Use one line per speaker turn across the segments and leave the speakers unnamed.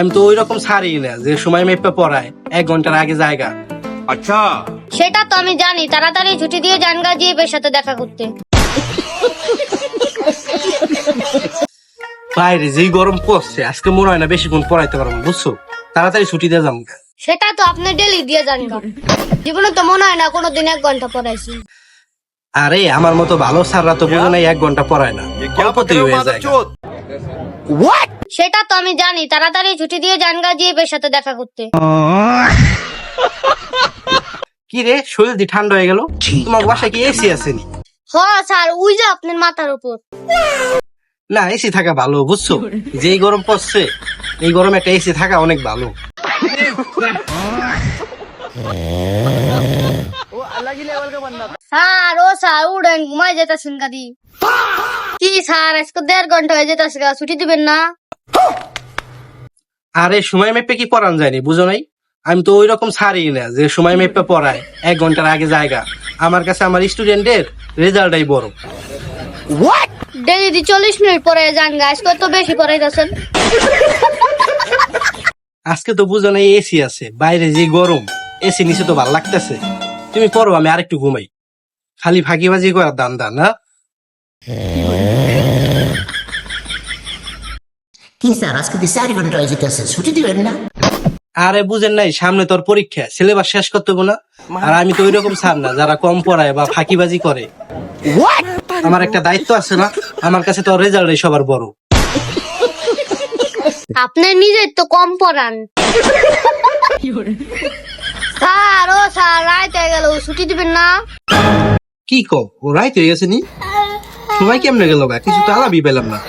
আমি তো ওই রকম ছাড়ি না যে সময় মেপে পড়ায় 1 ঘন্টার আগে জায়গা।
अच्छा
সেটা তো আমি জানি, তাড়াতাড়ি ছুটি দিয়ে জানগা জিএফের সাথে দেখা করতে।
বাইরে যেই গরম পড়ছে আজকে মনে হয় না বেশিক্ষণ পড়াইতে পারবো, বুঝছো? তাড়াতাড়ি ছুটি দিয়ে যাবো।
সেটা তো আপনি ডেলি দিয়ে জানগা, জীবনে তো মনে হয় না কোনোদিন 1 ঘন্টা পড়াইছি।
আরে আমার মতো ভালো স্যাররা তো বোঝে নাই 1 ঘন্টা পড়ায় না,
ये क्या
অল্পতেই
पकड़े हो
হয়ে
मादर
যায়।
चोद
সেটা তো আমি জানি, তাড়াতাড়ি ছুটি দিয়ে জানগা জিএফের সাথে দেখা করতে।
কি রে, শরীর দি ঠান্ডা হয়ে গেল? তোমার বাসায় কি এসি আসেনি?
হ স্যার, ওই যে আপনার মাথার উপর।
না, এসি থাকা ভালো, বুঝছো? যেই গরম পড়ছে এই গরমে একটা এসি থাকা অনেক ভালো।
স্যার ও স্যার, উড়েন, ঘুমাই যেতেছেন গাদি। কি স্যার, আজকে 1.5 ঘন্টা হয়ে যেতেছে, ছুটি দিবেন না?
আরে সময় মেপে কি পড়ান যায়নি, বুঝো নাই? আমি তো ওই রকম ছাড়ি না যে সময় মেপে পড়ায় 1 ঘন্টার আগে জায়গা। আমার কাছে আমার স্টুডেন্টের রেজাল্টটাই বড়।
ডেলি 40 মিনিট পরে জানগা, আজকে তো বেশি পড়াইতেছেন।
আজকে তো বুঝো নাই এসি আছে, বাইরে যে গরম, এসি নিচে তো ভালো লাগতেছে। তুমি পড়ো, আমি আরেকটু ঘুমাই। খালি ফাঁকিবাজি করার দান দান, না?
কি স্যার আজকে দিয়ে 4 ঘন্টা হয়ে যেতেছে, ছুটি দিবেন না?
আরে বুঝেন নাই, সামনে তোর পরীক্ষা, সিলেবাস শেষ করতে হবে না? আর আমি তো ওই রকম স্যার না যারা কম পড়ায় বা ফাঁকিবাজি করে। আমার একটা দায়িত্ব আছে না? আমার কাছে তো রেজাল্টই সবার বড়।
আপনি নিজের তো কম পড়ান। স্যার ও স্যার, রাত হয়ে গেল, ছুটি দিবেন না?
কি কো, ও রাইত হয়ে গেছে নি? সময় কেমনে গেল গা, কিছু তো আলাপই পেলাম না।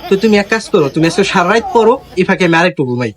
তো তুমি এক কাজ করো, তুমি আজকে সারা রাত পড়ো, এই ফাঁকে আমি আরেকটু ঘুমাই।